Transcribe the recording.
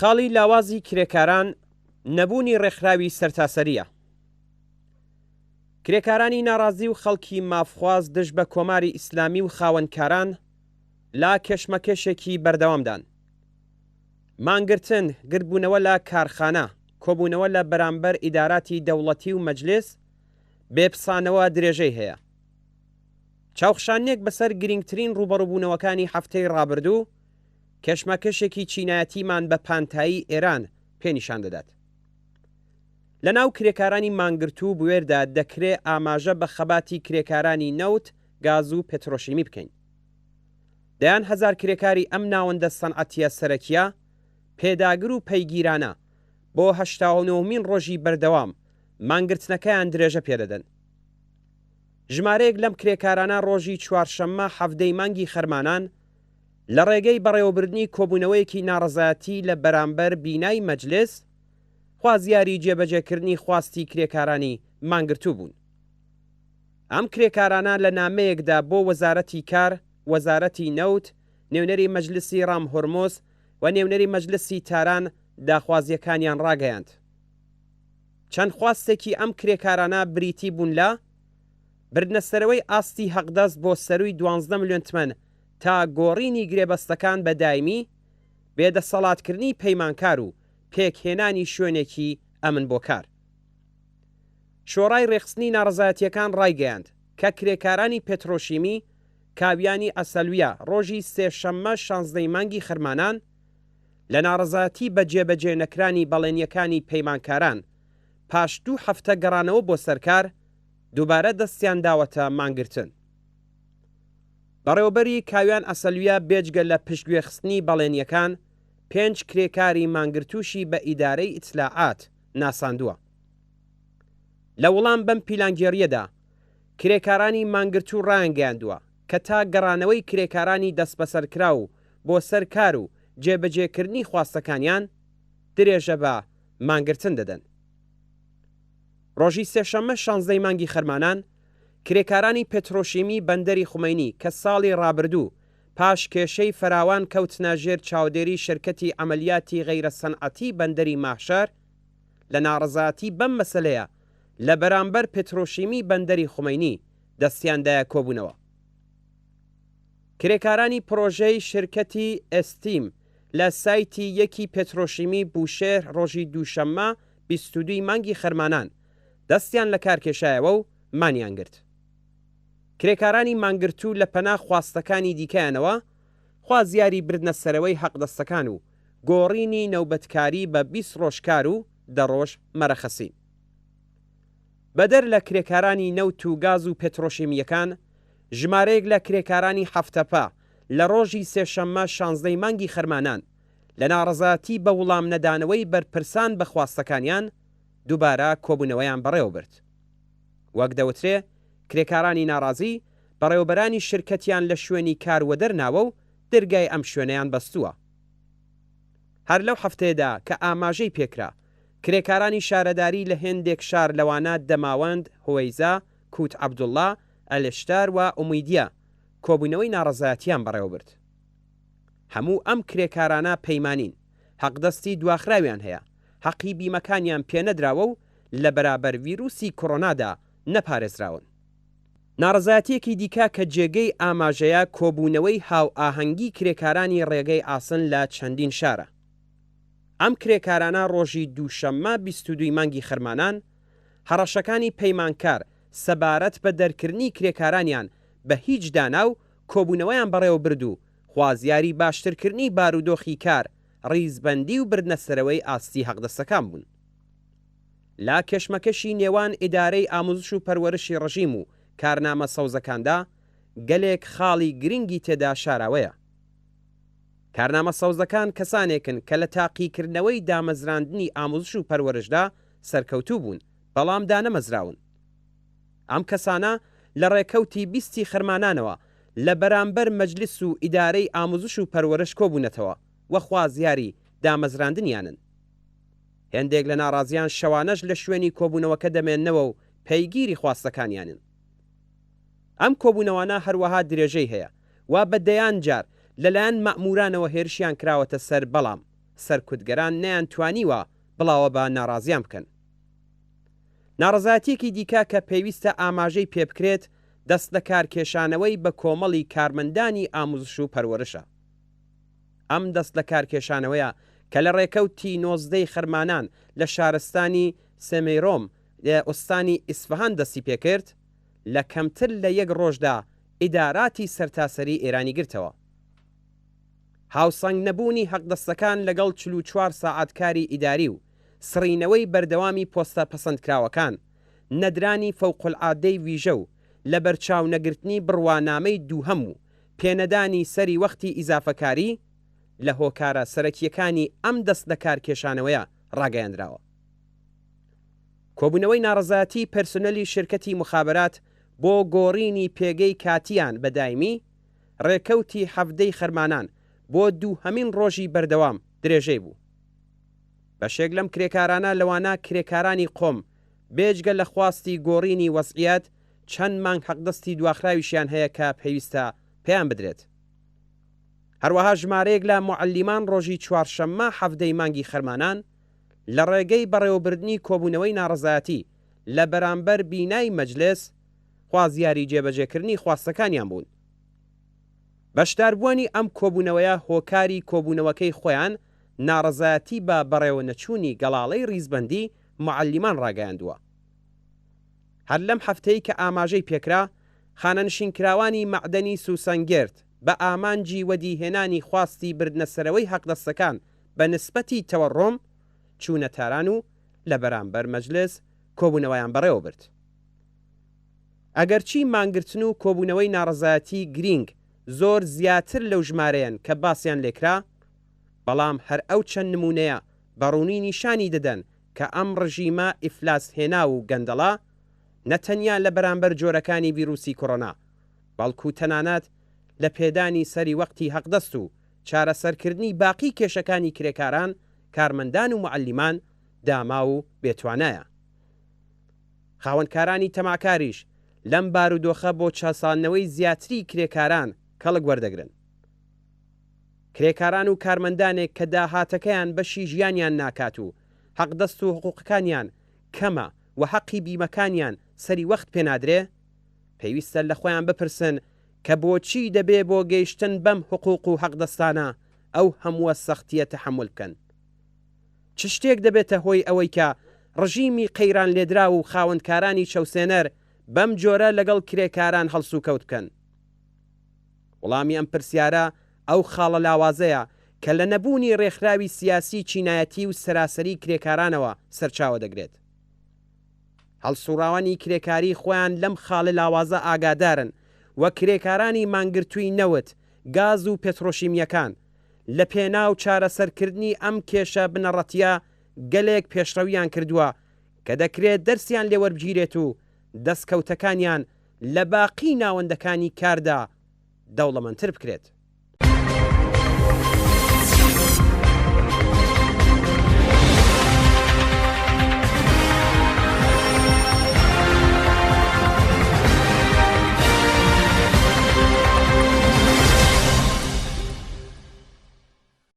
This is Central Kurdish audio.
خاڵی لاوازی کرێکاران نەبوونی ڕێکخراوی سەرتاسەریە. کرێکارانی ناڕازی و خەڵکی مافخواز دژ بە کۆماری ئیسلامی و خاوەنکاران لا کێشمەکێشێکی بەردەوامدان. مانگرتن، گربوونەوە لە کارخانە، کۆبوونەوە لە بەرامبەر ئیداراتی دەوڵەتی و مەجلیس بێپسانەوە درێژەی هەیە. چاوخشانێک بەسەر گرنگترین ڕوبەڕووبوونەوەکانی هەفتەی ڕابردوو کێشمەکێشێکی چینایەتیمان بە پانتایی ئێران پێنیشان دەدات. لە ناو کرێکارانی مانگرتوو بوێردا دەکرێ ئاماژە بە خەباتی کرێکارانی نەوت، گاز و پێترۆشیمی بکەین. دەیان هەزار کرێکاری ئەم ناوەندە سەنعەتیە سەرەکیە پێداگر و پەیگیرانە بۆ 89مین ڕۆژی بەردەوام مانگرتنەکەیان درێژە پێدەدەن. ژمارەیەک لەم کرێکارانە ڕۆژی چوارشەممە 17 مانگی خەرمانان لە ڕێگەی بەڕێوەبردنی کۆبوونەوەیەکی ناڕەزایەتی لە بەرامبەر بینای مەجلیس خوازیاری جێبەجێکردنی خواستی کرێکارانی مانگرتوو بوون. ئەم کرێکارانە لە نامەیەکدا بۆ وەزارەتی کار، وەزارەتی نەوت، نێونەری مەجلیسی ڕام هۆرمۆز و نێونەری مەجلیسی تاران داخوازیەکانیان ڕاگەیاند. چەند خواستێکی ئەم کرێکارانە بریتی بوون لە بردنەسەرەوەی ئاستی حەقدەست بۆ سەرووی 12 ملیۆن تمەن تا گۆڕینی گرێبەستەکان بە دایمی، بێدەسەڵاتکردنی پەیمانکار و پێکهێنانی شوێنێکی ئەمن بۆ کار. شۆڕای ڕێخستنی ناڕەزایەتیەکان ڕایگەیاند کە کرێکارانی پێترۆشیمی کاویانی ئەسەلویە ڕۆژی سێشەممە 16 مانگی خەرمانان لە ناڕەزایەتی بە جێبەجێ نەکرانی بەڵێنیەکانی پەیمانکاران پاش 2 هەفتە گەڕانەوە بۆ سەرکار دووبارە دەستیان داوەتە مانگرتن. بەڕێوەبەری کاویان ئەسەلویە بێجگە لە پشتگوێخستنی بەڵێنیەکان 5 کرێکاری مانگرتووشی بە ئیدارەی ئیتلاعات ناساندووە. لە وەڵام بەم پیلانگێڕیەدا کرێکارانی مانگرتوو ڕایانگەیاندووە کە تا گەڕانەوەی کرێکارانی دەست بەسەرکرا و بۆ سەر کار و جێبەجێکردنی خواستەکانیان درێژە بە مانگرتن دەدەن. ڕۆژی سێشەممە 16 مانگی خەرمانان کرێکارانی پێترۆشیمی بەندەری خومەینی کە ساڵی ڕابردوو پاش کێشەی فراوان کەوتنە ژێر چاودێری شرکەتی ئەمەلیاتی غەیرە سەنعەتی بەندەری ماحشار لە ناڕەزایەتی بەم مەسەلەیە لە بەرامبەر پێترۆشیمی بەندەری خومەینی دەستیاندایە کۆبوونەوە. کرێکارانی پرۆژەی شرکەتی ئێستیم لە سایتی یەکی پێترۆشیمی بوشێر ڕۆژی دووشەممە 22 مانگی خەرمانان دەستیان لە کارکێشایەوە و مانیان گرت. کرێکارانی مانگرتوو لە پەنا خواستەکانی دیکەیانەوە خوازیاری بردنەسەرەوەی حەقدەستەکان و گۆڕینی نەوبەتکاری بە 20 ڕۆژکار و 10 ڕۆژ مەرەخەسی. بەدەر لە کرێکارانی نەوت و گاز و پێترۆشیمیەکان ژمارەیەک لە کرێکارانی هەفتەپا لە ڕۆژی سێشەممە 16 مانگی خەرمانان لە ناڕەزایەتی بە وڵام نەدانەوەی بەرپرسان بە خواستەکانیان دووبارە کۆبوونەوەیان بەڕێوە برد. وەک دەوترێ کرێکارانی ناڕازی بەڕێوەبەرانی شرکەتیان لە شوێنی کاروەدەرناوە و دەرگای ئەم شوێنەیان بەستووە. هەر لەو هەفتەیەدا کە ئاماژەی پێکرا کرێکارانی شارەداری لە هێندێک شار لەوانە دەماوەند، هۆیزا، کوت عەبدوڵڵا، ئەلێشتار و ئومیدیە کۆبوونەوەی ناڕەزایەتیان بەڕێوە برد. هەموو ئەم کرێکارانە پەیمانین، حەقدەستی دواخراویان هەیە، حەقی بیمەکانیان پێنەدراوە و لە بەرابەر ڤیرۆسی کۆڕۆنادا نەپارێزراون. ناڕەزایەتیەکی دیکە کە جێگەی ئاماژەیە کۆبوونەوەی هاو ئاهەنگی کرێکارانی ڕێگەی ئاسن لە چەندین شارە. ئەم کرێکارانە ڕۆژی دووشەممە 22 مانگی خەرمانان هەڕەشەکانی پەیمانکار سەبارەت بە دەرکردنی کرێکارانیان بە هیچ دانا و کۆبوونەوەیان بەڕێوە برد و خوازیاری باشترکردنی بارودۆخی کار، ڕیزبەندی و بردنەسەرەوەی ئاستی حەقدەستەکان بوون. لا کێشمەکەشی نێوان ئیدارەی ئاموزش و پەروەرشی ڕژیم و کارنامە سەوزەکاندا گەلێک خاڵی گرنگی تێدا شاراوەیە. کارنامە سەوزەکان کەسانێکن کە لە تاقیکردنەوەی دامەزراندنی ئاموزش و پەروەرشدا سەرکەوتوو بوون بەڵام دانەمەزراون. ئەم کەسانە لە ڕێکەوتی 20 خەرمانانەوە لە بەرامبەر مەجلیس و ئیدارەی ئاموزش و پەروەرش کۆبوونەتەوە و خوازیاری دامەزراندنیانن. هێندێک لە ناڕازیان شەوانەش لە شوێنی کۆبوونەوەکە دەمێننەوە و پەیگیری خواستەکانیانن. ئەم کۆبوونەوانە هەروەها درێژەی هەیە و بەدەیان جار لەلایەن مەئمورانەوە هێرشیان کراوەتە سەر، بەڵام سەرکوتگەران نەیانتوانیوە بڵاوە بە ناڕازیان بکەن. ناڕەزایەتێکی دیکە کە پێویستە ئاماژەی پێ بکرێت دەست لە کارکێشانەوەی بە کۆمەڵی کارمەندانی ئاموزش و پەروەرشە. ئەم دەست لە کارکێشانەوەیە کە لە ڕێکەوتی 19 خەرمانان لە شارستانی سێمێرۆم لە ئوستانی ئیسفەهان دەستی پێکرد، لە کەمتر لە 1 ڕۆژدا ئیداراتی سەرتاسەری ئێرانی گرتەوە. هاوسەنگ نەبوونی حەقدەستەکان لەگەڵ 44 ساعاتکاری ئیداری و سڕینەوەی بەردەوامی پۆستە پەسەندکراوەکان، نەدرانی فەوقولعادەی ویژە و لە بەرچاو نەگرتنی بڕوانامەی دووهەم و پێنەدانی سەری وەختی ئیزافەکاری لە هۆکارە سەرەکیەکانی ئەم دەست لە کارکێشانەوەیە ڕاگەیاندراوە. کۆبوونەوەی ناڕەزایەتی پەرسۆنەلی شرکەتی مخابرات بۆ گۆڕینی پێگەی کاتیان بەدایمی ڕێکەوتی هەفتەی خەرمانان بۆ دووهەمین ڕۆژی بەردەوام درێژەی بوو. بەشێک لەم کرێکارانە لەوانە کرێکارانی قۆم بێجگە لە خواستی گۆڕینی وەزعیەت چەند مانگ حەقدەستی دواخراویشیان هەیە کە پێویستە پێیان بدرێت. هەروەها ژمارەیەک لە موعەلیمان ڕۆژی چوارشەممە هەفتەی مانگی خەرمانان لە ڕێگەی بەڕێوەبردننی کۆبوونەوەی ناڕەزایەتی لە بەرامبەر بینای مەجلس خوازیاری جێبەجێکردنی خواستەکانیان بوون. بەشداربوونی ئەم کۆبوونەوەیە هۆکاری کۆبوونەوەکەی خۆیان ناڕەزایەتی بە بەڕێوە نەچوونی گەڵاڵەی ریزبەندی موعەلیمان ڕاگەیاندووە. هەر لەم هەفتەی کە ئاماژەی پێکرا، خانەنشینکراوانی مەعدەنی سوسەنگرد بە ئامانجی وەدیهێنانی خواستی بردنەسەرەوەی حەقدەستەکان بە نسبەتی تەوەڕۆم چوونە تاران و لە بەرامبەر مەجلس کۆبوونەوەیان بەڕێوە برد. ئەگەرچی مانگرتن و کۆبوونەوەی ناڕەزایەتی گرنگ زۆر زیاتر لەو ژمارەیان کە باسییان لێکرا، بەڵام هەر ئەو چەند نمونەیە بەڕوونی نیشانی دەدەن کە ئەم ڕژیمە ئیفلاس هێنا و گەندەڵا نەتەنیا لە بەرامبەر جۆرەکانی ڤیرۆسی کۆڕۆنا، بەڵکو تەنانەت لە پێدانی سەری وەختی حەقدەست و چارەسەرکردنی باقی کێشەکانی کرێکاران، کارمەندان و موعەلیمان داما و بێتوانایە. خاوەنکارانی تەماکاریش لەم بارودۆخە بۆ چاسانەوەی زیاتری کرێکاران کەڵک وەردەگرن. کرێکاران و کارمەندانێک کە داهاتەکەیان بەشی ژیانیان ناکات و حەقدەست و حقوقەکانیان کەمە و حەقی بیمەکانیان سەری وەخت پێنادرێ، پێویستە لە خۆیان بپرسن کە بۆچی دەبێ بۆ گەیشتن بەم حقوق و حەقدەستانە ئەو هەمووە سەختیە تەحمل بکەن. چ شتێک دەبێتە هۆی ئەوەی کە ڕژیمی قەیران لێدرا و خاوەنکارانی چەوسێنەر بەم جۆرە لەگەڵ کرێکاران هەڵسو کەوت بکەن؟ وەڵامی ئەم پرسیارە ئەو خاڵە لاوازەیە کە لە نەبوونی ڕێکخراوی سیاسی چینایەتی و سەراسەری کرێکارانەوە سەرچاوە دەگرێت. هەڵسوڕاوانی کرێکاری خۆیان لەم خاڵە لاوازە ئاگادارن وە کرێکارانی مانگرتووی نەوت، گاز و پێترۆشیمیەکان لە پێناو چارەسەرکردنی ئەم کێشە بنەڕەتیە گەلێک پێشڕەویان کردووە کە دەکرێت دەرسیان لێوەربگیرێت و دەستکەوتەکانیان لە باقی ناوەندەکانی کاردا دەوڵەمەندتر بکرێت.